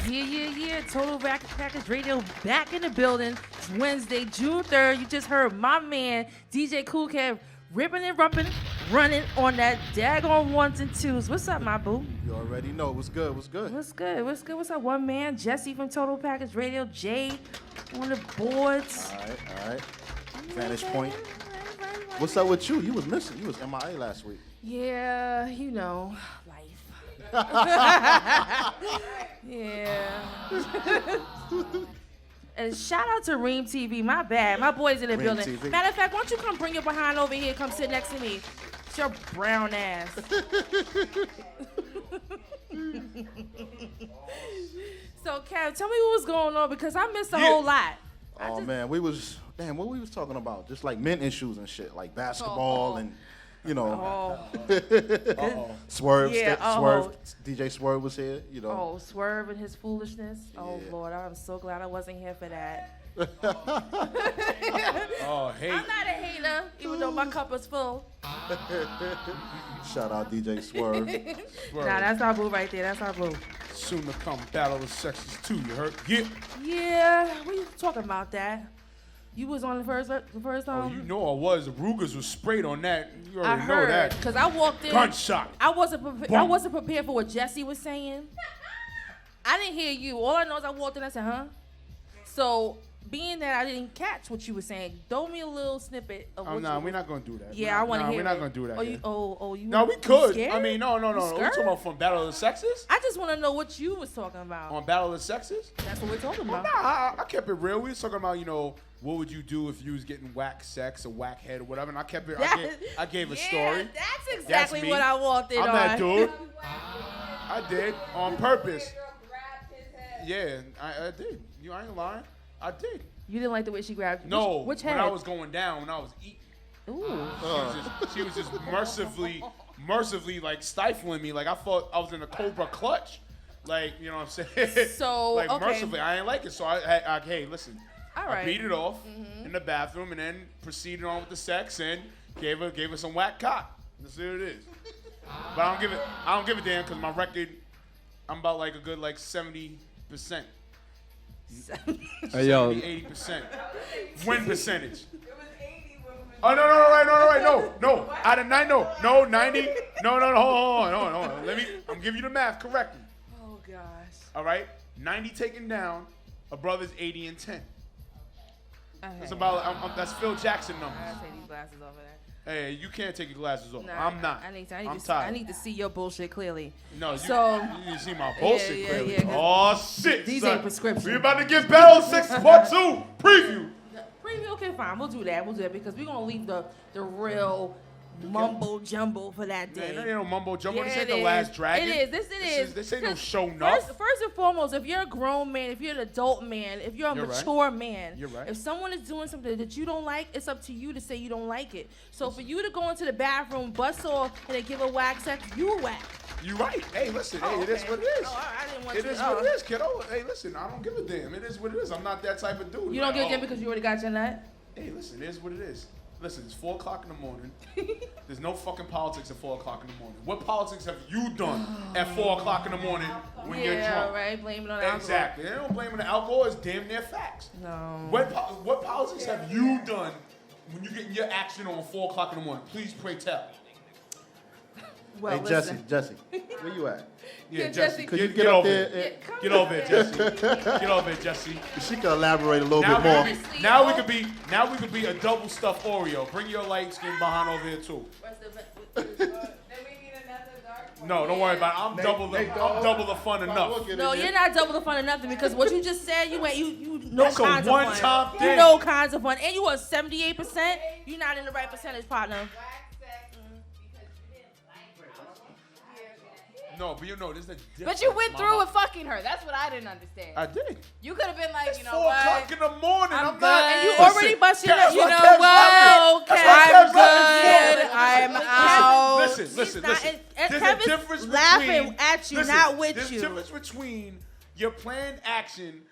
Yeah. Total Package Radio back in the building. It's Wednesday, June 3rd. You just heard my man, DJ Kool Kev, ripping and rumping, running on that daggone ones and twos. What's up, my boo? You already know. What's good? What's good? What's up, one man? Jesse from Total Package Radio. Jay on the boards. All right. Vantage Point. What's up with you? You was missing. You was MIA last week. Yeah, you know, life. Yeah. And shout out to Ream TV. My bad. My boy's in the Ream building. TV. Matter of fact, why don't you come bring your behind over here? Come sit next to me. It's your brown ass. So, Kev, tell me what was going on because I missed a whole lot. Oh man, what we was talking about? Just like men issues and shit, like basketball and you know. Swerve, Yeah, Swerve, DJ Swerve was here, you know. Oh, Swerve and his foolishness. Oh, Yeah. Lord, I'm so glad I wasn't here for that. Oh, hate. I'm not a hater, even though my cup is full. Shout out DJ Swerve. Nah, that's our boo right there. That's our boo. Soon to come Battle of the Sexes 2, you heard? Yeah. Yeah, we was talking about that. You was on the first Oh, you know I was. The Rugers was sprayed on that. You I already know heard, that. because I walked in. Gunshot. I wasn't prepared for what Jesse was saying. I didn't hear you. All I know is I walked in. I said, "Huh?" So, being that I didn't catch what you were saying, throw me a little snippet of what Nah, you we're not gonna do that. Yeah, I want to hear. We're not gonna do that. Oh, yeah. you. No, we you could. scared? I mean, no. You We're scared? talking about from Battle of the Sexes? I just want to know what you was talking about. On Battle of the Sexes? That's what we're talking Well, about. I kept it real. We was talking about, you know, what would you do if you was getting whack sex or whack head or whatever, and I kept it. I gave a story. That's exactly me. what I walked in I'm on. that dude. I did on purpose. Yeah, I did. I ain't lying. I did. You didn't like the way she grabbed you? No, Which head? when I was going down, when I was eating. Ooh. She was just mercifully like stifling me. Like I thought I was in a Cobra clutch. Like, you know what I'm saying? So, like okay. mercifully, I ain't like it. So I hey, listen. All I right. beat it off in the bathroom and then proceeded on with the sex and gave her some whack cock. That's what it is. But I don't give a damn because my record, I'm about like a good like 70%. Hey, yo. 80%. Win percentage. Oh, no. Out of 90, no, 90. No, hold on. I'm giving you the math correctly. Oh, gosh. All right? 90 taken down, a brother's 80 and 10. Okay. That's about, that's Phil Jackson numbers. I gotta take these glasses off of that. Hey, you can't take your glasses off. Nah, I'm not. I'm tired. I need to see your bullshit clearly. No, So- you need to see my bullshit clearly. yeah, Oh, shit, these son. ain't prescription. We about to get Battle of Sexes Part 2 preview. Preview, okay, fine. We'll do that because we're gonna leave the real mumbo jumbo for that day. Man, that ain't no mumbo jumbo. Yeah, This ain't it the is. Last Dragon. It is. This ain't no 'Cause show enough. First and foremost, if you're a grown man, if you're an adult man, if you're a You're right. mature man, You're right. if someone is doing something that you don't like, it's up to you to say you don't like it. So for you to go into the bathroom, bust off, and then give a whack sex, you a whack. You right. Hey, listen. Oh, Hey, it is okay. what it is. Oh, I didn't want It to. is what it is, kiddo. Hey, listen. I don't give a damn. It is what it is. I'm not that type of dude. You don't Like, give a damn because you already got your nut? Hey, listen. It is what it is. Listen, it's 4 o'clock in the morning. There's no fucking politics at 4 o'clock in the morning. What politics have you done at 4 o'clock in the morning when you're drunk? Right. Blame it on alcohol. Exactly. They don't blame it on the alcohol. It's damn near facts. No. What politics have you done when you get your action on 4 o'clock in the morning? Please pray tell. Well, Hey, listen. Jesse, where you at? Yeah, Jesse, Could you get up over there? it. Get over it, Jesse. Get over it, Jesse. She could elaborate a little Now bit more. we could be a double stuffed Oreo. Bring your light skin behind over here too. No, don't worry about it. I'm double the fun enough. No, you're not double the fun of nothing because what you just said, you know That's a kinds of fun. one-time You thing. know kinds of fun. And you are 78%. You're not in the right percentage, partner. No, but you know, there's a difference. But you went through mama. with fucking her. That's what I didn't understand. I did. You could have been like, It's you know 4 what? o'clock in the morning. I'm good. not. And You Listen, already busted Kev's up. You like know Kev's what? rapping. That's Okay, why I'm Kev's rapping. good. I'm out. Listen. And There's a Kevin's difference laughing between, at you, listen, not with there's you. a difference between your planned action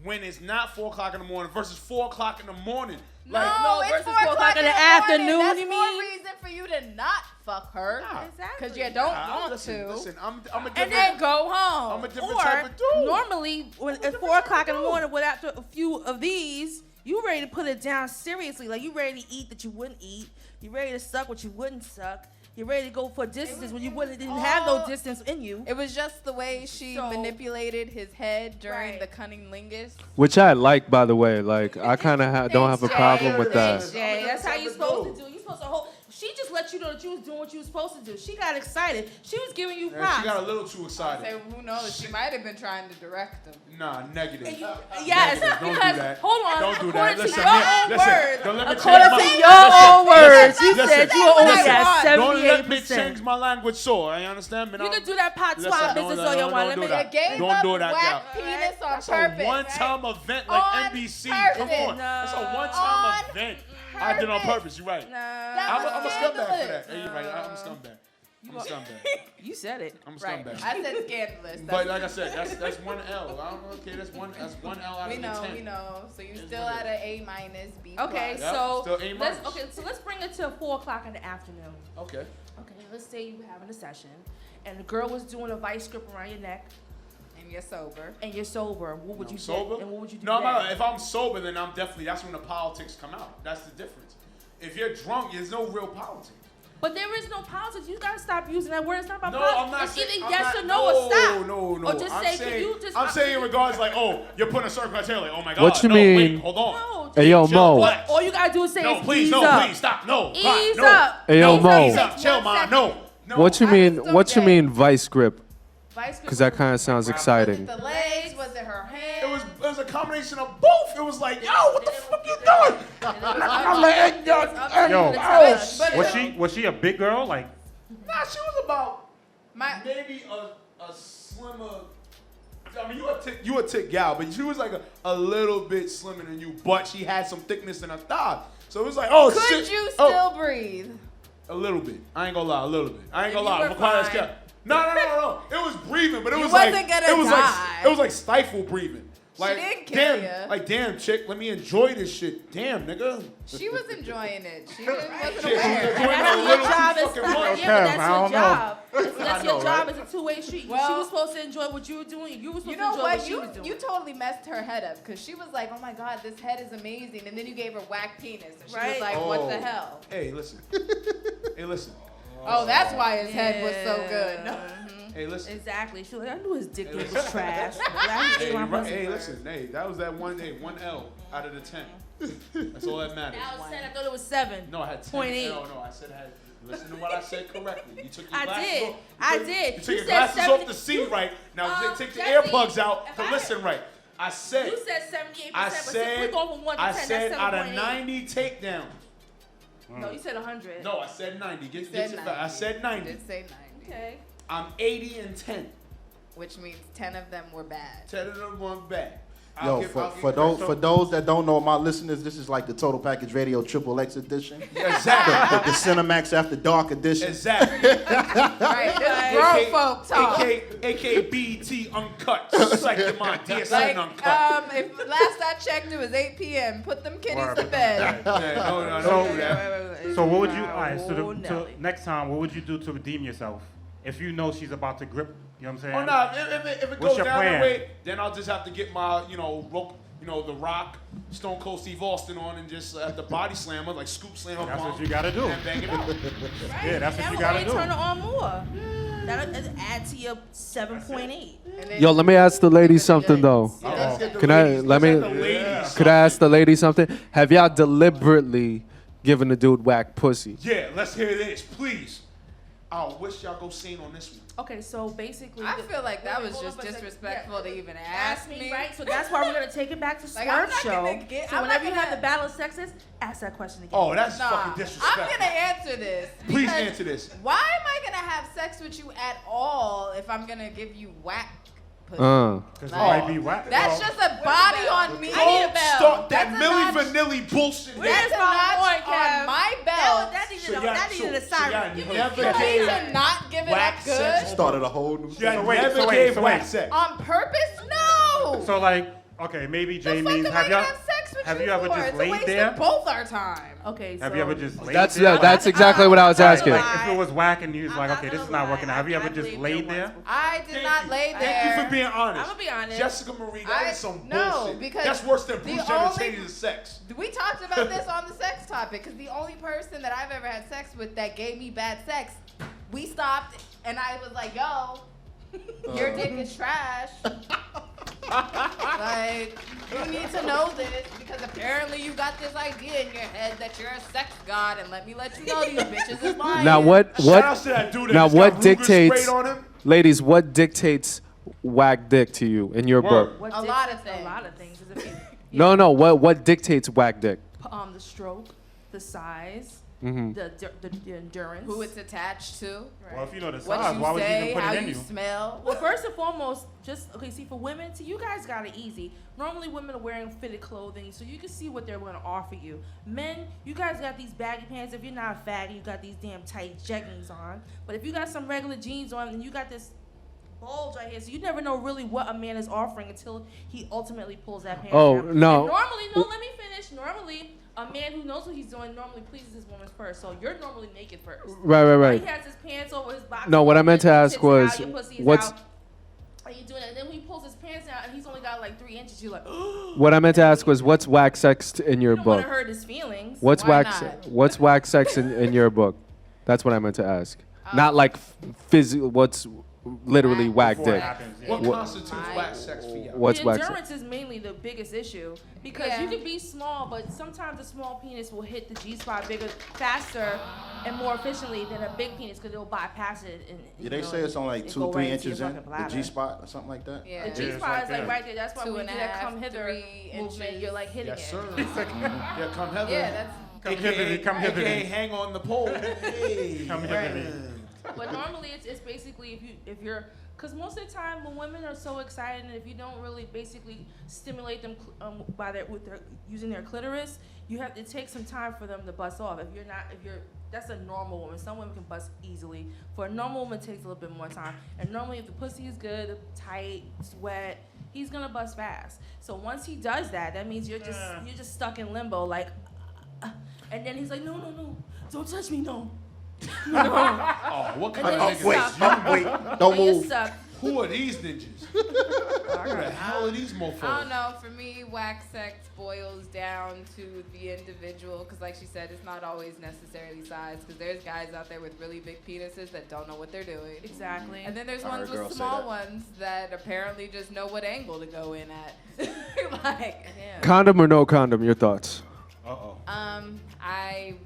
when it's not 4 o'clock in the morning versus 4 o'clock in the morning. No, No, it's versus 4 4 o'clock in the afternoon, That's you more mean? reason for you to not fuck her. Exactly. Because you don't want Listen, to. listen, I'm a different. And then go home. I'm a different Or type of dude. normally, when at 4 o'clock in the morning, when after a few of these, you ready to put it down seriously. Like you ready to eat that you wouldn't eat. You ready to suck what you wouldn't suck. You're ready to go for distances when you didn't have no distance in you. It was just the way she So- manipulated his head during Right. the cunnilingus. Which I like, by the way. Like, I kind of don't have a Jay. problem with Thanks, that. Jay. Yeah, that's how you supposed to do. You supposed to hold. She just let you know that you was doing what you was supposed to do. She got excited. She was giving you And props. she got a little too I excited. say, who knows? She might have been trying to direct him. Nah, negative. Yes, Don't do because that. hold on. Don't do according that. to Listen, your man, own listen. words, Don't let me according change to my- your own words, you listen, said say you were what only I at want. Don't let me 78%. change my language so. I understand, man. You can do that patois Listen, business don't- on your don't one. do Let me. that. You gave Don't up do that, whack gal. penis on That's purpose. a one-time event like On NBC. Come purpose. on. That's a one-time On event. I did it on purpose. You're right. That I'm was a scumbag for that. scandalous. Hey, you're right. I'm a scumbag. I'm a scumbag. You said it. I'm a Right. scumbag. I said scandalous. But like I said, that's one L. I don't know. Okay, that's one L out we of know, the 10. we know. So you It's still what at it an A-, B+. Okay, Yep, so still A minus. let's bring it to 4 o'clock in the afternoon. Okay. Okay, let's say you were having a session, and the girl was doing a vice grip around your neck, And you're sober. and you're sober. What would I'm you sober? do? And what would you do? No, then? if I'm sober, then I'm definitely. That's when the politics come out. That's the difference. If you're drunk, there's no real politics. But there is no politics. You gotta stop using that word. It's not about No, politics. I'm not It's saying. either I'm yes not, or no, or stop. No, no. Or just I'm say, saying, can you just? I'm saying in regards like, oh, you're putting a certain criteria. Like, oh my God. What you no, mean? Wait, hold on. No. Hey, yo, Chill, Mo. relax. All you gotta do is say, No, is please, ease no, up. please, stop. No. Ease God, no. up. Hey, yo, No, Mo. ease up. Chill, ma. No. No. What you I mean? just don't What you get- mean, vice grip? Vice grip. Because that kind of sounds exciting. Was it the legs? Was it her hand? It was a combination of both. It was like, yo, what the fuck you doing? Yo, But was she a big girl? Like, Nah, she was about my, maybe a slimmer. I mean, you a thick gal, but she was like a little bit slimmer than you, but she had some thickness in her thigh. So it was like, oh could shit. you Oh, still breathe? a little bit. I ain't gonna lie, a little bit. I ain't Then gonna you lie. were Required fine. scale. No. It was breathing, but it You was wasn't like gonna it was die. like it was like stifle breathing. Like didn't kill damn, ya. like damn chick, let me enjoy this shit. Damn, nigga. She was enjoying it. She wasn't Shit, she was aware. enjoying it a That's your little job. too It's fucking not, much. yeah, but that's I your don't know. job. That's your know, job. right? It's a two-way street. she Well- was supposed to enjoy what you were doing. You were supposed You to know enjoy what? what she was doing. You totally messed her head up because she was like, "Oh my God, this head is amazing," and then you gave her whack penis, and she was Right. like, "What the Oh. hell?" Hey, listen. Hey, listen. Oh, that's why his head was so good. No. Hey, listen. Exactly. She was like, I knew his dick Hey, was listen. trash. Glad he ate my pussy. Hey, listen. Hey, that was that one day, 1 L out of the 10. That's all that matters. That was 10. I thought it was 7. No, I had 10. 0.8. No, I said I had. Listen to what I said correctly. You took your I glasses did. off. I took- did. You took You your said glasses 70 off to see right. Now take the Jesse, earplugs out if to I- listen right. I said. You said 78%, I but since said. we're going from 1 to 10, I that's said 7.8. out of 90 takedowns. No, you said 100. No, I said 90. Get said your 90. I said 90. Did say 90, Okay. I'm 80 and 10. which means 10 of them were bad. 10 of them one back. Yo, for those that don't know, my listeners, this is like the Total Package Radio Triple X edition, Exactly. the Cinemax After Dark edition. Exactly. Right, this is grown folk talk. AKA BET Uncut. Second my DSN Like, Uncut. if last I checked, it was 8 p.m. Put them kitties Word. to bed. Yeah, no, So- don't do that. so what would you? All right. So Oh, to Nelly. next time, what would you do to redeem yourself if you know she's about to grip? You know what I'm saying? Oh no, if it What's goes your down plan? that way, then I'll just have to get my, The Rock, Stone Cold Steve Austin on and just at the body slammer, like scoop slam her That's palm what you gotta do. and bang it out. Right? Yeah, that's what That you will gotta only do. turn it on more. That'll add to your 7.8. And then Yo, let me ask the ladies something though. Let's get the Can I- ladies- let let's me- have the ladies. Could I ask the ladies something? Have y'all deliberately given a dude whack pussy? Yeah, let's hear this, please. I wish y'all go seen on this one. Okay, so basically. I feel like that Wait, was hold just on for a second. disrespectful to even Ask ask me, me. right? So that's why we're gonna take it back to Like, Swerve I'm not Show. gonna get- So I'm whenever not you have gonna- the battle of sexes, ask that question again. Oh, that's Nah, fucking I'm disrespectful. gonna answer this. Please because answer this. Why am I gonna have sex with you at all if I'm gonna give you whack pussy? Because it Like, might be whack. That's just a body on me. Don't start that That's a Milli notch- Vanilli bullshit. Where's That's a my notch point, Kev? on my belt. That needed, So a, y'all- that needed a so y'all siren. Give me never For me gave to not give it whack up sex. good Started a whole new. Yeah, So wait, never so wait, gave so whack wait. sex. on purpose? No. So like, okay, maybe the Jay fuck means am I have gonna y'all. have sex with Have you you ever for? just It's a laid waste there? of both our time. Okay, Have so you ever just laid That's there? that's exactly what I was asking. Like, if it was whack and you was I'm like, not okay, this gonna is not lie. working out. Have you ever I've just laid laid there there? once before. I did not lay there. Thank you for being honest. I'ma be honest. Jessica Marie, that is some no, bullshit. because That's worse than the Bruce Jenner only- changing his sex. We talked about this on the sex topic because the only person that I've ever had sex with that gave me bad sex, we stopped and I was like, yo, your dick is trash. Like, you need to know this because apparently you got this idea in your head that you're a sex god, and let me let you know these bitches is lying. Now what Shout out to that dude that now just what got Ruger dictates sprayed on him. ladies, what dictates whack dick to you in your book? What A lot of dictates- things. A lot of things. Is if you, No, what dictates whack dick? the stroke, the size, Mhm. the endurance. Who it's attached to, Well, if you know the what size, you why would you say, even put how it in you you? smell. Well, first and foremost, just okay. See, for women, see, you guys got it easy. Normally, women are wearing fitted clothing, so you can see what they're going to offer you. Men, you guys got these baggy pants. If you're not a faggot, you got these damn tight jeggings on. But if you got some regular jeans on, and you got this bulge right here, so you never know really what a man is offering until he ultimately pulls that pants Oh, down. no. And normally, no, let me finish. Normally, a man who knows what he's doing normally pleases his woman first. So you're normally naked first. Right. He has his pants over his box. No, what I meant to ask tits was, out, your pussy is what's- out. Are you doing it? And then when he pulls his pants down and he's only got like 3 inches, you're like, What I meant to ask was, what's whack sex in your you don't want book? to hurt his feelings. What's Why whack? not? What's whack sex in your book? That's what I meant to ask. Not like physical. What's literally whack Before it dick? happens, yeah. What What- constitutes whack sex for you? What's the whack sex? endurance is mainly the biggest issue because Yeah. you can be small, but sometimes a small penis will hit the G spot bigger, faster, and more efficiently than a big penis because it'll bypass it. And, Yeah, they say it's on like and 2, go 3 right into inches your in fucking the bladder. G spot or something like that. Yeah. The G it's spot right is like there. right there. That's why 2 when and you a do that half, come hither 3 movement, inches. you're like hitting Yes, it. sir. Yeah, come hither. Yeah, that's Come hither, come hither. AKA hang on the pole. Hey, Come hither. But normally it's basically if you're because most of the time when women are so excited and if you don't really basically stimulate them with their using their clitoris, it takes some time for them to bust off. If you're that's a normal woman. Some women can bust easily. For a normal woman, it takes a little bit more time. And normally if the pussy is good, tight, it's wet, he's gonna bust fast. So once he does that, that means you're just stuck in limbo like, and then he's like, no, don't touch me, no. Oh, what kind And of then you niggas? suck. Wait, don't And you move. suck. Who are these ninjas? Who the hell are these I don't mofos? know. For me, whack sex boils down to the individual because, like she said, it's not always necessarily size because there's guys out there with really big penises that don't know what they're doing. Exactly. And then there's I ones heard girls with say small that. ones that apparently just know what angle to go in at. Like, Yeah. Condom or no condom? Your thoughts? Uh-oh. I'm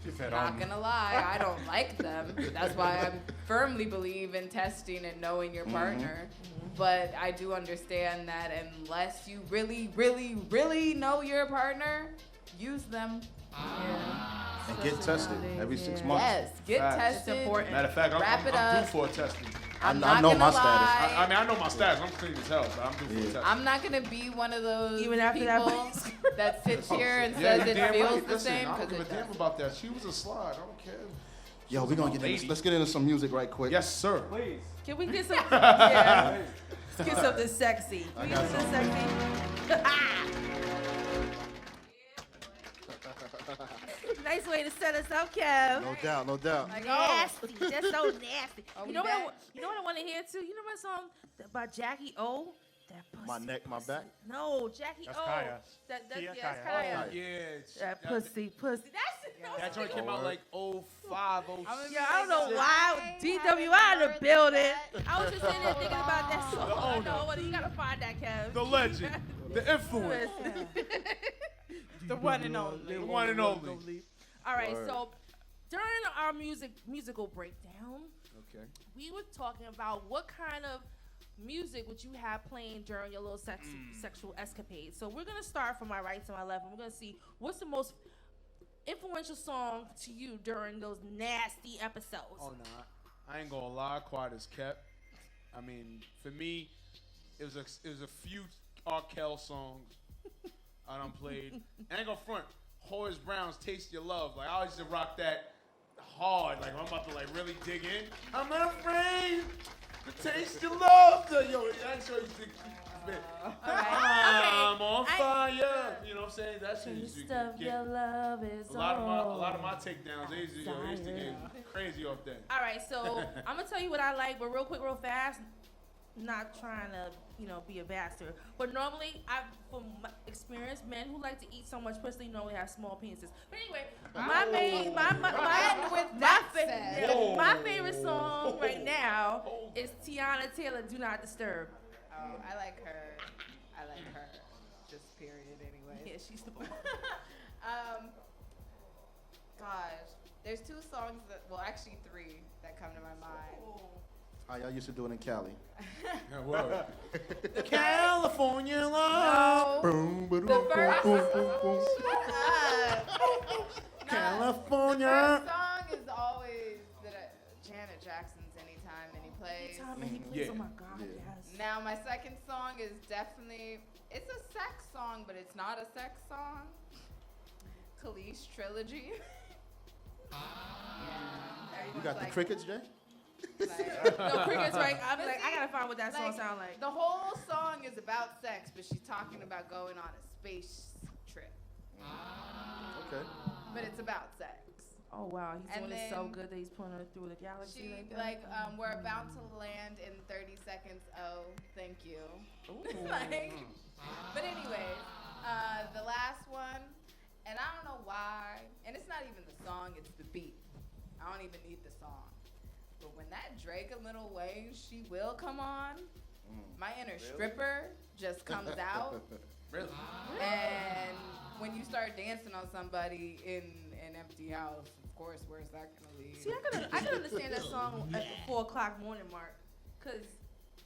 She said, not gonna lie, I don't like them. That's why I firmly believe in testing and knowing your partner. But I do understand that unless you really, really, really know your partner, use them. And get tested every 6 months. Yes, get Facts. tested. It's important. Matter of fact, Wrap it I'm due up. for a testing. I'm I not know gonna my status. lie. I mean, I know my stats. I'm clean as hell, but I'm due for a testing. I'm not gonna be one of those Even after that people that sits here and Yeah, says you it damn feels right. the Listen, same I don't because give a it damn does. about that. She was a slide. I don't care. Yo, we're gonna get into, let's get into some music right quick. Yes, sir. Can we get some? Yeah. Let's get something sexy. Can we get something sexy? Nice way to set us up, Kev. No doubt, no doubt. Like, Nasty. That's so nasty. Are You we know what? back? You know what I want to hear too. You know my song by Jackie O. That pussy. My neck, my back. No, Jackie That's O. Kaya. That Kia yeah, that's Kaya. Kaya. Yeah. That pussy. That's it. That joint came out like 05, 06. Yeah, I don't know why. DWI in the building. I was just sitting there thinking about that song. I know. Well, you gotta find that, Kev. The legend, the influence. The one and only. The one and only. All right, Word. so during our musical breakdown, Okay. we were talking about what kind of music would you have playing during your little sexual escapade. So we're gonna start from my right to my left, and we're gonna see what's the most influential song to you during those nasty episodes. Oh, nah. I ain't gonna lie, quiet as kept. I mean, for me, it was a few R. Kelly songs I done played. I ain't gonna front. Horace Brown's Taste Your Love. Like, I always used to rock that hard. Like, I'm about to, like, really dig in. I'm not afraid to taste your love. Yo, that's what you think. I'm on fire. You know? I'm saying? That's Taste of your love is a lot of my takedowns. They used to get crazy off that. All right, so I'm gonna tell you what I like, but real quick, real fast. Not trying to, be a bastard, but normally, from my experience, men who like to eat so much pussy normally have small penises. But anyway, my favorite song right now is Tiana Taylor, "Do Not Disturb." Oh, I like her. Just period, anyway. Yeah, she's the bomb. Gosh, there's two songs actually three that come to my mind. How y'all used to do it in Cali? Yeah, word. California No. love. Boom, boom, boom, boom, boom, boom. California. The song is always Janet Jackson's "Anytime, Any Place." Time and he plays, Yeah. oh my God, Yeah. yes. Now my second song is definitely, it's a sex song, but it's not a sex song. Khalees Trilogy. You got the crickets, Jay? No, crickets, right? I'm like, I gotta find what that song sound like. The whole song is about sex, but she's talking about going on a space trip. Okay. But it's about sex. Oh wow, he's And doing it so then good that he's pulling her through the galaxy. She like that. we're about to land in 30 seconds. Oh, thank you. Ooh. But anyways, the last one, and I don't know why, and it's not even the song, it's the beat. I don't even need the song. But when that Drake and Lil Wayne, She Will come on, my inner stripper just comes out. Really? And when you start dancing on somebody in an empty house, of course, where's that gonna lead? See, I could understand that song at the 4:00 morning mark, cause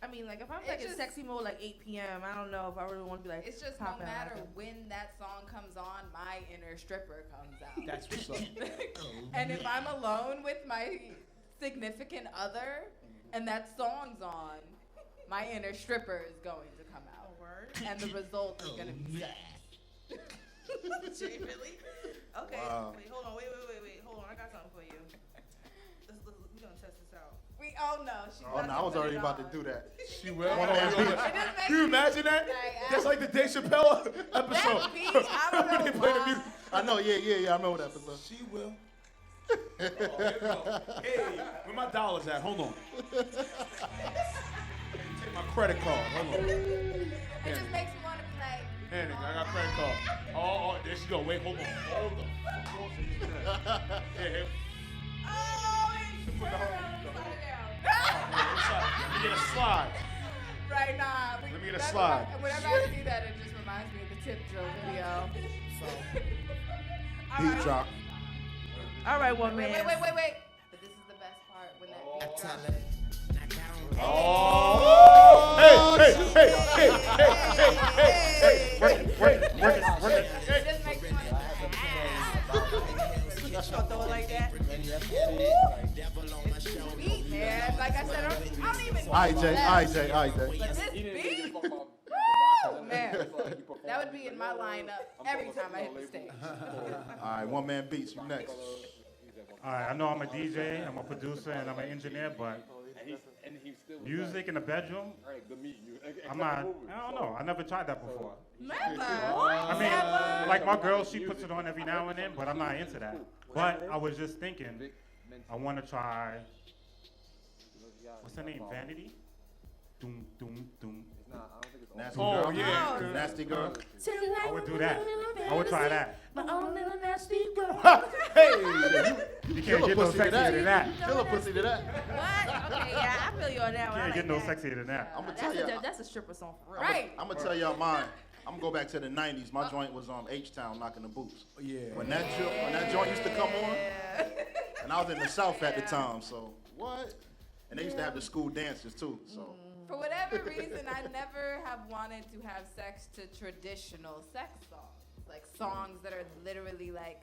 I mean, like if I'm like in sexy mode like 8 p.m., I don't know if I really want to be like. It's just no popping out matter like that. when that song comes on, my inner stripper comes out. That's what's up. And if I'm alone with my significant other and that song's on, my inner stripper is going to come out. And the result is going to be sex. Jay, really? Okay. Wow. Wait, hold on. Wait. Hold on. I got something for you. We're gonna test this out. Oh, no, I was already about to do that. She will. One man beat. Can you imagine that? That's like the Dave Chappelle episode. That beat, I don't When they know play the why. music. I know, yeah, I remember that episode. She will. Hey, where my dollars at? Hold on. Take my credit card. Hold on. It just makes me want to be like, Hey, nigga, I got credit card. Oh, there she go. Wait, hold on. Hold on. Hey. oh, Put the whole- down. Let me get a slide. Right now. Let me get a slide. Whenever I see that, it just reminds me of the Tip Drill video. Heat drop. All right, one man. Wait. But this is the best part when that Oh! Hey! It just makes me want to Y'all throw it like that. beat, man. Like I said, I don't even All right, Jay. But this beat, woo, man, that would be in my lineup every time I hit the stage. All right, one man beats. You next. All right, I know I'm a DJ, I'm a producer, and I'm an engineer, but music in the bedroom, I don't know. I never tried that before. Never. I mean, like my girl, she puts it on every now and then, but I'm not into that. But I was just thinking, I want to try, what's her name, Vanity? Doom, doom, doom. Nasty Oh, girl. yeah. Nasty girl. I would do that. I would try that. My own little nasty girl. Hey! You Kill can't a get no pussy to sexier that. than that. Kill a pussy to that. What? Okay, yeah, I feel you on that one. I Can't like get no that. sexier than that. I'm gonna tell you. That's a stripper song for real. Right. I'm gonna tell y'all mine. I'm gonna go back to the '90s. My joint was H-Town, knocking the boots. Yeah. When that joint used to come on, and I was in the South at the time, so what? And they used to have the school dances too. So For whatever reason, I never have wanted to have sex to traditional sex songs, like songs that are literally like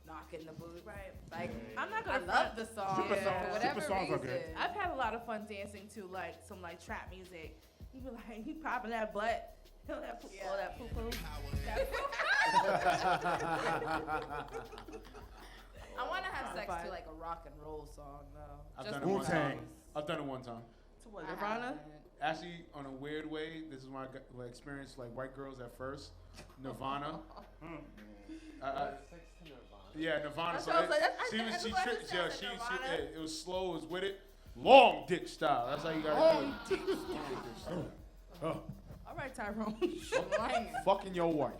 knocking the boots. Right. Like I'm not I gonna love front. the song Stripper songs- for whatever stripper songs are reason. good. I've had a lot of fun dancing to like some like trap music. You be like, he popping that butt. All that poo Yeah. all that poo poo. I want to have sex Fine. to like a rock and roll song though. I've Just done it one Wu-Tang. time. I've done it one time. To what, I Nirvana? haven't. Actually, on a weird way, this is my experience. Like white girls at first, Nirvana. Yeah, Nirvana. That's So what I was like, she that's was, what I she, just tri- yeah, said, she, Nirvana. it was slow, it was with it. Long dick style. That's how you gotta do it. All right, Tyrone. Fucking your wife.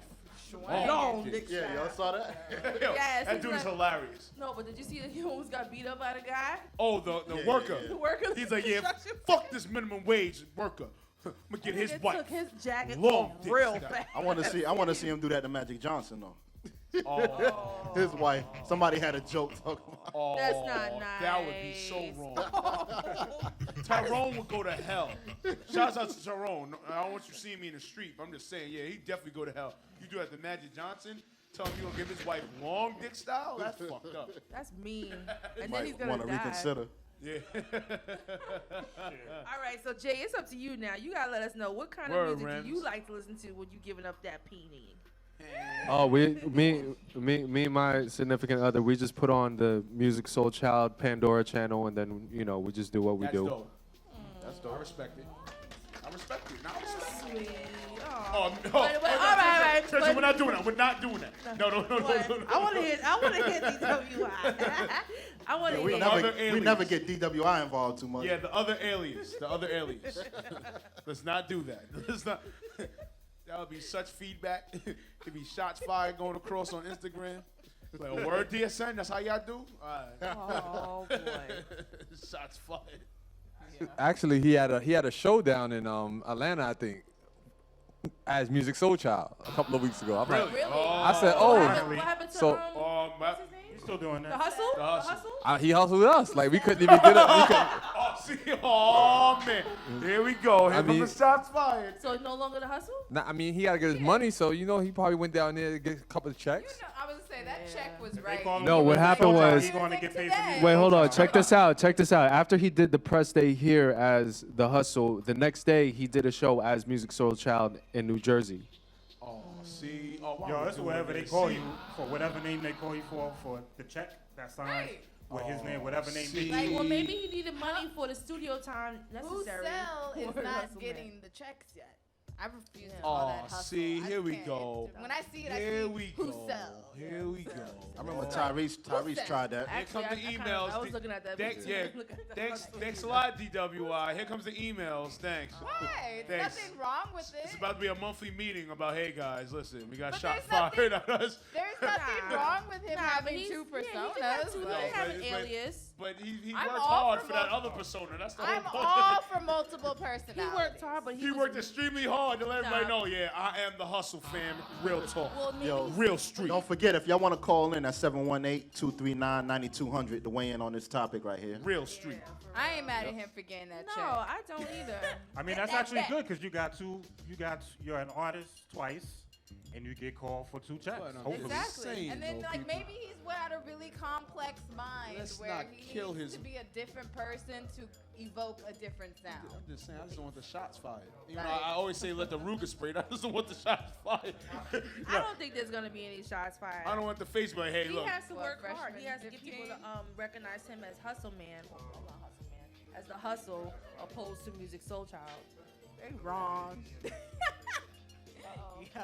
Long dick Yeah, y'all saw that? Yo, Yes, that it's dude is like- hilarious. No, but did you see that he almost got beat up by the guy? Oh, the Yeah, worker. yeah, The worker. He's like, yeah, Construction fuck this minimum wage worker. I'm gonna get his Nigga wife. took his jacket Long off dick real style. fast. I want to see him do that to Magic Johnson though. Oh, His wife. Somebody had a joke talking about. oh, That's not nice. That would be so wrong. Tyrone would go to hell. Shouts out to Tyrone. I don't want you seeing me in the street, but I'm just saying, yeah, he'd definitely go to hell. You do that to Magic Johnson, tell him you gonna give his wife long dick style? That's fucked up. That's mean. And then he's Might gonna want to die. reconsider. Yeah. All right, so Jay, it's up to you now. You gotta let us know what kind Word, of music do you Rams. like to listen to when you giving up that peenie. Oh, me, and my significant other, we just put on the Music Soul Child Pandora channel, and then we just do what we That's do. dope. That's dope. I respect it. I respect it. Now I respect it. Sweet. Oh, no. But, all right, Church, but- we're not doing that. We're not doing that. No. What? I want to hear DWI. I want to We hear. Other never aliens. get DWI involved too much. Yeah, the other alias. Let's not do that. Let's not. That would be such feedback. It'd be shots fired going across on Instagram. Like, a word DSN, that's how y'all do? All right. Oh boy. Shots fired. Actually, he had a show down in Atlanta, I think, as Music Soul Child a couple of weeks ago. I'm like, Really? I said, What oh, happened to So- what's his name? He's still doing The that. hustle? The Hustle. he hustled us. Like we couldn't even get up. We couldn't, Oh, see? Oh, man. Here we go. Here I come mean- the shots fired. So it's no longer the hustle? Nah, I mean, he got to get his money, so he probably went down there to get a couple of You checks. know, I was gonna say that Yeah. check was They right. call him No, what Music happened Soul Child, was- he's going to get paid for Today. Music Wait, Soul hold on. Child. Check this out. Check this out. After he did the press day here as The Hustle, the next day he did a show as Music Soul Child in New Jersey. Oh, see? Oh, why Yo, we it's doing whatever this? they call See? you for whatever name they call you for the check that signed Right. with his name, whatever name they see. Like, well, maybe he needed money for the studio time Who necessary. sell is for not Hustle getting Man. the checks yet. I refuse to call that Oh, hustle. see, I here we can't. go. When I see it, I Here see we who go. sell. Here we go. I remember Tyrese tried that. Here come the emails. I was looking at that. Thanks, picture. yeah. Look at that Thanks, hustle. thanks a lot, DWI. Here comes the emails. Thanks. Why? There's Thanks. nothing wrong with it. It's about to be a monthly meeting about, hey guys, listen, we got But shot there's nothing- fired at us. There's nothing Nah. wrong with him Nah, but having he's, two personas. Yeah, he can have two. He like- can have an But- alias. But he I'm worked all hard for for that mul- other persona. That's the I'm whole all for multiple He personalities. worked hard, but He was, worked extremely hard to let everybody Nah. know, yeah, I am the hustle fam. Real talk. Well, maybe Yo, Real street. Don't forget, if y'all want to call in, that's 718-239-9200 to weigh in on this topic right here. Real street. I ain't mad at him for getting that No, check. I don't either. I mean, that's actually good because you're an artist twice, and you get called for two checks. But I'm Hopefully. Exactly. Insane, And then, though, like, people. maybe he's got a really complex mind Let's where not he kill needs his- to be a different person to evoke a different sound. I'm just saying, I just don't want the shots fired. You know, Right. I always say let the Ruger spray. I just don't want the shots fired. I don't think there's gonna be any shots fired. I don't want the face, but hey, He look. has to What, work hard. He freshman has to get people to 15? recognize him as Hustle Man. Well, not Hustle Man. As the Hustle, opposed to Music Soul Child. They wrong. Yo,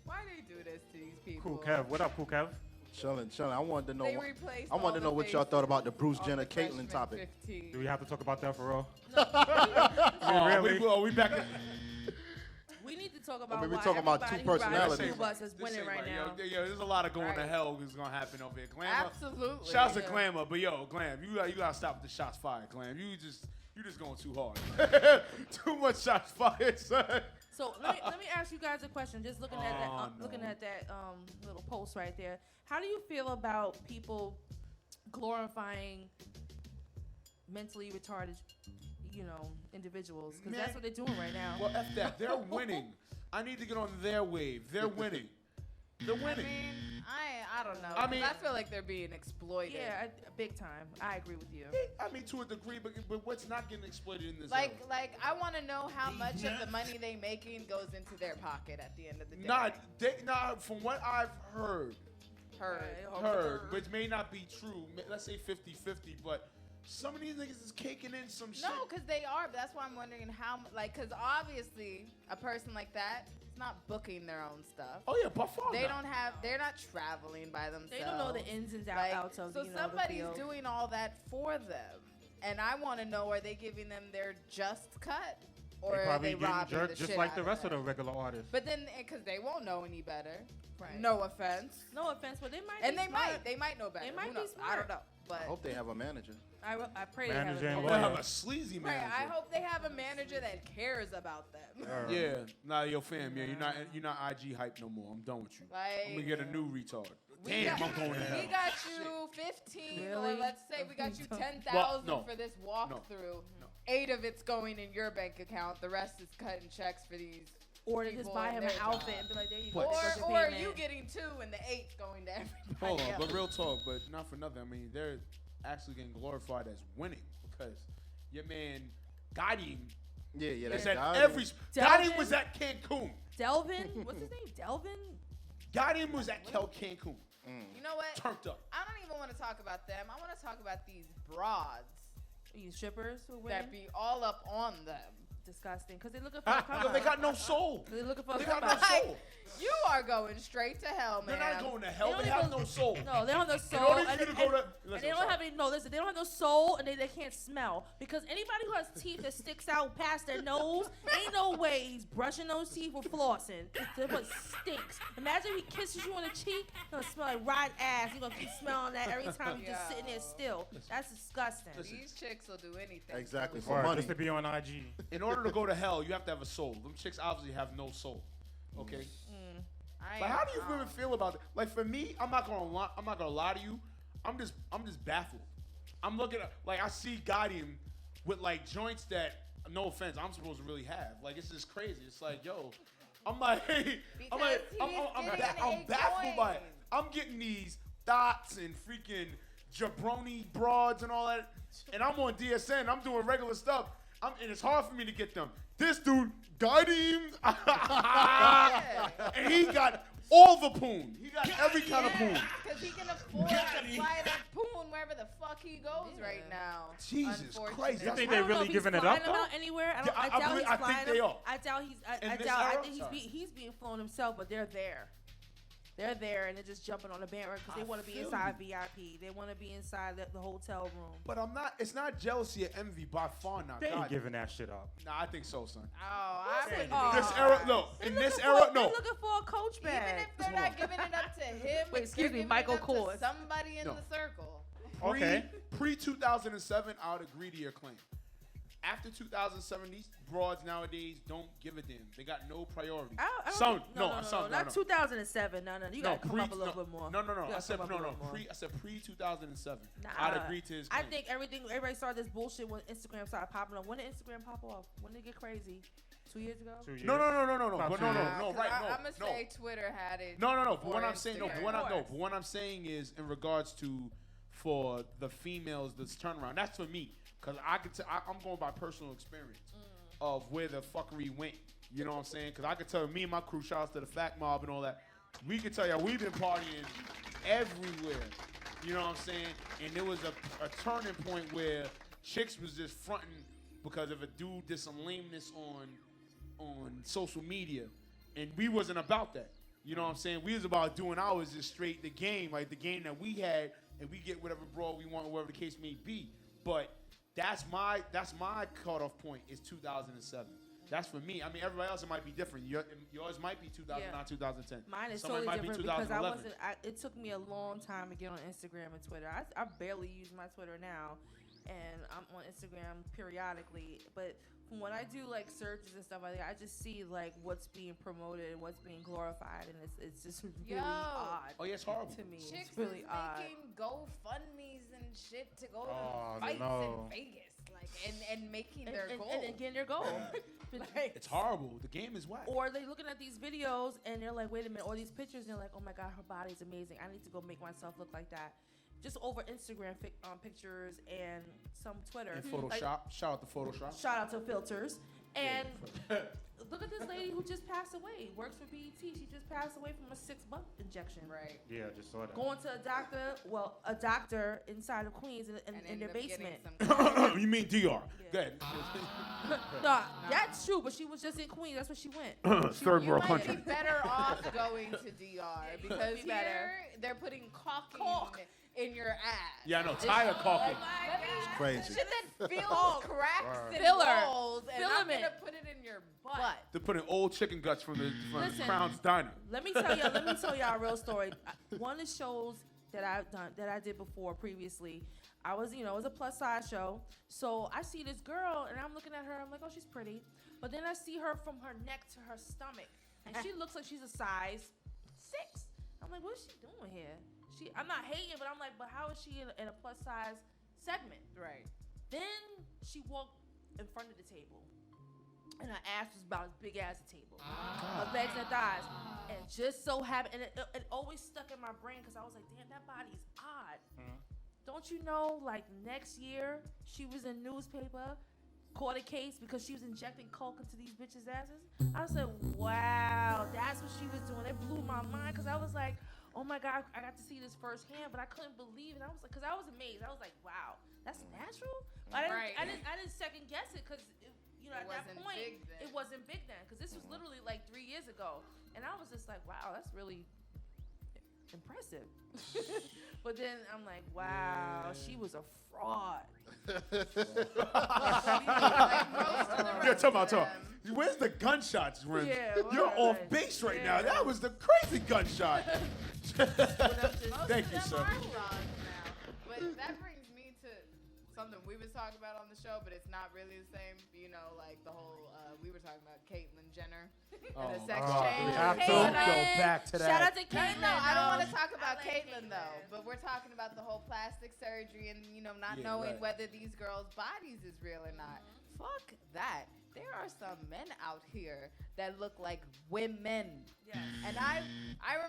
why they do this to these people? Cool Kev. What up, Cool Kev? Chillin'. I wanted to know. They replaced I wanted to know all the what y'all faces thought about the Bruce of Jenner the Caitlyn freshman topic. 15. Do we have to talk about that for real? We back in. We need to talk about mean, we why talking about two everybody who rides the personalities. school bus is This winning ain't right now. Yo, there's a lot of going to Right. hell that's gonna happen over here. Glamour. Absolutely. Shouts to Yeah. Glamour, but yo, Glam, you gotta stop with the shots fired, Glam. You just going too hard. Too much shots fired, son. So let me ask you guys a question. Just looking at that, Oh, looking no. at that little post right there. How do you feel about people glorifying mentally retarded, individuals? Because that's Man. what they're doing right now. Well, F that. They're winning. I need to get on their wave. They're winning. They're I winning. mean, I don't know. I 'cause mean- I feel like they're being exploited. Yeah, big time. I agree with you. I mean, to a degree, but what's not getting exploited in this? Like, era? I want to know how much of the money they making goes into their pocket at the end of the day. Not from what I've heard, heard. Right. but it may not be true. Let's say 50-50, but Some of these niggas is caking in some shit. No, because they are. But that's why I'm wondering how, because obviously a person like that is not booking their own stuff. Oh yeah, by far. They not. don't have. They're not traveling by themselves. They don't know the ins and Like, outs of so the somebody's field. doing all that for them, and I want to know: are they giving them their just cut, or They are probably they getting robbing jerked the just shit like out the rest of the them? regular artists. But then, because they won't know any better. Right. No offense. No offense, but they might. And be they smart. might. They might know better. They might Who be knows? I smart. don't know. But I hope they have a manager. I pray Manager they have and it. They lawyer. have a sleazy right, manager. I hope they have a manager that cares about them. Yeah, nah, yo, fam, yeah, you're not IG hype no more. I'm done with you. Like, I'm gonna get a new retard. We Damn, got- I'm going to hell. We got you 15, or Really? let's say we got you 10,000 Well, no. for this walkthrough. No. 8 of it's going in your bank account. The rest is cutting checks for these. Or they just people buy and him an their outfit jobs. and be like, there you go. What? there goes your Or payment. you getting 2 and the 8's going to everybody Hold on, else. but real talk, but not for nothing. I mean, they're actually getting glorified as winning because your man Gotti Yeah, yeah. is That's at God. every. Delvin? Gotti was at Cancun. Delvin? What's his name? Delvin? Gotti was at Cancun. You know what? Turned up. I don't even want to talk about them. I want to talk about these broads You strippers who win? that be all up on them. Disgusting. Because they're looking for a come Because they got no soul. They're looking for a They got come no up. soul. You are going straight to hell, man. They're not going to They hell. don't They have even- no soul. No, they don't have no soul. order for you to go to- and listen, they don't sorry. have any. No, listen. They don't have no soul, and they can't smell because anybody who has teeth that sticks out past their nose, ain't no way he's brushing those teeth or flossing. That's what stinks. Imagine if he kisses you on the cheek, he's gonna smell like rotten ass. You're gonna keep smelling that every time you're just sitting there still. That's disgusting. These chicks will do anything. Exactly, for for Or money. just to be on IG. In order to go to hell, you have to have a soul. Them chicks obviously have no soul. Okay. I But am how do you wrong. women feel about it? Like for me, I'm not gonna lie to you. I'm just baffled. I'm looking at like I see Gotti with like joints that, no offense, I'm supposed to really have. Like it's just crazy. It's like yo, I'm like hey, I'm like Because he's I'm getting I'm a baffled by it. joint. I'm getting these thoughts and freaking jabroni broads and all that, and I'm on DSN. I'm doing regular stuff. And it's hard for me to get them. This dude, Gotti, and he got all the poon. He got every kind of poon. Because he can afford to fly that poon wherever the fuck he goes right now. Jesus Christ, You that's think I they don't know really if giving he's it up, flying them though? out anywhere. I, don't, Yeah, I, I doubt believe- he's I think flying they them. are. I doubt he's. I In this doubt. I era? think Sorry. he's being flown himself, but they're there. They're there and they're just jumping on the bandwagon because they I want to be feel inside VIP. They want to be inside the hotel room. But I'm not. It's not jealousy or envy by far. Not They ain't God. giving that shit up. Nah, I think so, son. Oh, I wouldn't Oh. be This surprised. era, no. They're In this looking era, for- no. They're looking for a coach Even bag. if they're not giving it up to him, Wait, if excuse they're me, giving Michael it up to Kors. somebody in No. the circle. Pre 2007, I would agree to your claim. After 2007, these broads nowadays don't give a damn. They got no priority. I don't Some, think- no, some, not no. 2007. No, you gotta come up a little no, bit more. No, You gotta I said come up no, a no. little more. I said pre 2007. Nah, I'd agree to his I claim. think everybody started this bullshit when Instagram started popping up. When did Instagram pop off? When did it get crazy? 2 years ago? 2 years. No. But About no, 2 no, years. no, right, no, I'm gonna no. say Twitter had it. No. But before what I'm saying, no. Instagram. But what I'm saying is in regards to for the females, this turnaround. That's for me, cause I'm going by personal experience of where the fuckery went. You know what I'm saying? Cause I could tell me and my crew, shouts to the Fact Mob and all that. We can tell you we've been partying everywhere. You know what I'm saying? And there was a turning point where chicks was just fronting because if a dude did some lameness on social media, and we wasn't about that. You know what I'm saying? We was about doing ours just straight the game, like the game that we had, and we get whatever broad we want, whatever the case may be. But that's my cutoff point is 2007. That's for me. I mean, everybody else it might be different. Yours might be 2009, Yeah. 2010. Mine is Somebody totally might be different because I 2011. wasn't. It took me a long time to get on Instagram and Twitter. I barely use my Twitter now, and I'm on Instagram periodically. But from when I do like searches and stuff like that, I just see like what's being promoted and what's being glorified, and it's just really Yo. odd Oh yeah, it's horrible. to me. Chicks It's really is odd. making GoFundMes and shit to go Oh, to fights no. in Vegas, like and making their and, goal. and getting their goal. It's horrible. The game is whack. Or they looking at these videos and they're like, wait a minute, or these pictures, and they're like, oh my God, her body's amazing. I need to go make myself look like that. Just over Instagram pictures and some Twitter. And Like, Photoshop. Shout out to Photoshop. shout out to filters. And look at this lady who just passed away. Works for BET. She just passed away from a 6-month injection. Right. Yeah, I just saw that. Going to a doctor inside of Queens in their ended up getting basement. some You mean DR? Go ahead. No, that's true, but she was just in Queens. That's where she went. Third You world might country. be better off going to DR because be better. here they're putting caulking in your ass. Yeah, I know. Tire caulking. Crazy. Shit that fills cracks and Filler. walls, and I'm Filament. gonna put it in your butt. They're putting old chicken guts from Listen. Crown's Diner. Let me tell y'all a real story. One of the shows that I did before previously, I was, it was a plus size show. So I see this girl and I'm looking at her, I'm like, oh, she's pretty. But then I see her from her neck to her stomach. And she looks like she's a size 6. I'm like, what is she doing here? I'm not hating, but I'm like, but how is she in a plus size segment? Right. Then she walked in front of the table. And her ass was about as big as the table. Her legs and her thighs. And just so happened, and it always stuck in my brain because I was like, damn, that body's odd. Don't you know, like next year, she was in newspaper, caught a case because she was injecting coke into these bitches' asses? I said, wow, that's what she was doing. It blew my mind because I was like, oh my God, I got to see this firsthand, but I couldn't believe it. I was like, because I was amazed. I was like, wow, that's natural? But I didn't second guess it because, at that wasn't point, big then. it wasn't big then because this was literally like 3 years ago. And I was just like, wow, that's really impressive. But then I'm like, wow, she was a fraud. You're talking about where's the gunshots, Ren? Yeah, You're right. off base right now. That was the crazy gunshot. Thank you, Most sir. of them are frauds now. But that brings me to something we was talking about on the show, but it's not really the same. Like the whole we were talking about Caitlyn Jenner and the sex change. we have to Caitlyn. go back to that. Shout out to Caitlyn. No, I don't want to no. talk about I like Caitlyn though, but we're talking about the whole plastic surgery and not Yeah, knowing right. whether these girls' bodies is real or not. Fuck that. There are some men out here that look like women. Yes. And I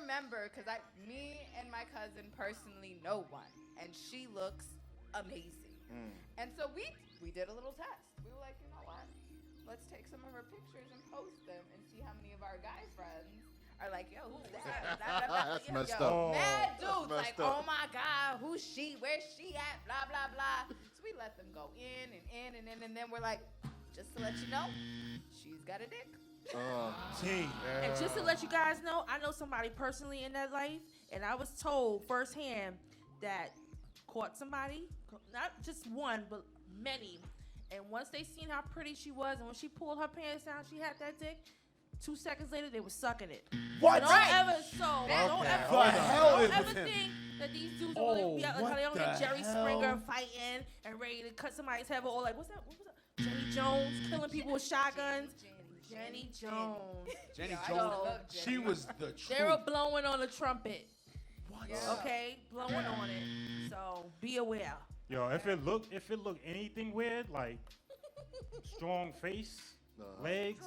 remember because me and my cousin personally know one, and she looks amazing. And so we did a little test. We were like, you know what? Let's take some of her pictures and post them and see how many of our guy friends are like, yo, who's that? That's messed Yo, up. mad dudes like, messed up. oh my God, who's she? Where's she at? Blah, blah, blah. So we let them go in and in and in, and then we're like, just to let you know, she's got a dick. And just to let you guys know, I know somebody personally in that life, and I was told firsthand that caught somebody, not just one, but many. And once they seen how pretty she was, and when she pulled her pants down, she had that dick. 2 seconds later, they were sucking it. What? Don't ever don't ever, The hell is don't ever with him? think that these dudes are really like how they don't get Jerry Springer fighting and ready to cut somebody's head, or like what was that? Jenny Jones killing people with shotguns. Jenny Jones. Jenny I Jones. love Jenny. She was the truth. They were blowing on the trumpet. What? Okay, blowing on it. So be aware. Yo, if it look anything weird, like strong face, legs,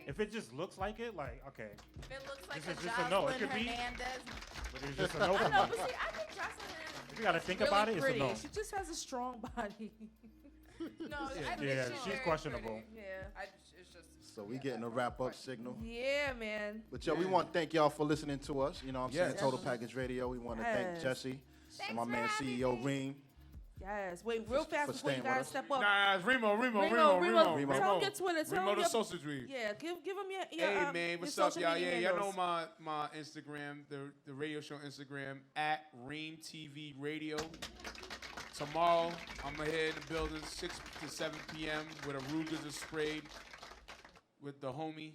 if it just looks like it, like okay, If it looks like This a is just a no. It Jocelyn could be- Hernandez, but it's just a no I for know, me. but see, I think Jocelyn If you gotta think is about really it, it's a pretty. no. She just has a strong body. no, I think Yeah, she's she's very questionable. pretty. Yeah. It's just. So we getting a wrap up signal. Yeah, man. But yo, we want to thank y'all for listening to us. You know what I'm saying? Yes. Total Package Radio. We want to thank Yes. Jesse and my for man having CEO me. Reem. Yes. Wait, real fast for before you staying with guys us. step up. Nah, it's Remo. Remo. Tell them your Twitter. Tell Remo them the your, sausage read. Yeah, give them your Hey man, what's your up, social y'all? media Yeah, y'all know handles. my Instagram, the radio show Instagram at Reem TV Radio. Tomorrow, I'm gonna head in the building 6 to 7 p.m. with a Rugers is sprayed with the homie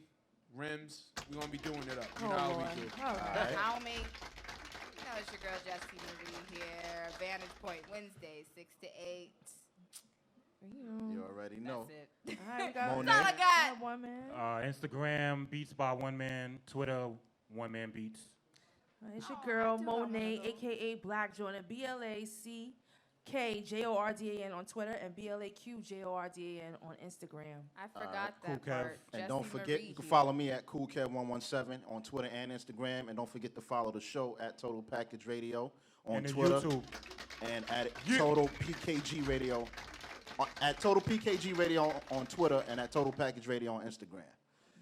Rims. We gonna be doing it up. You know how Lord. we do. All right. Homie. You know, it's your girl Jessie Marie here. Vantage Point Wednesdays, 6 to 8. You already know. That's it. All right, we got Monet. That's all I got. one man. Instagram Beats by One Man, Twitter One Man Beats. It's your girl I do have one Monet, of those. aka Black Jordan, BLACKJORDAN on Twitter and BLAQJORDAN on Instagram. I forgot Cool that Kev. part. And don't Jessie forget, Marie you can here. follow me at CoolCat117 on Twitter and Instagram. And don't forget to follow the show at Total Package Radio on And the Twitter. YouTube. And at Total PKG Radio at Total PKG Radio on Twitter and at Total Package Radio on Instagram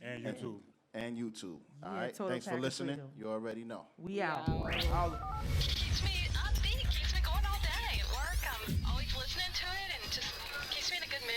And YouTube. and YouTube. All Yeah, right. Total Thanks for Package listening. Radio. You already know. We out. Keeps me upbeat, keeps me going all day at work. I'm always listening to it and just keeps me in a good mood.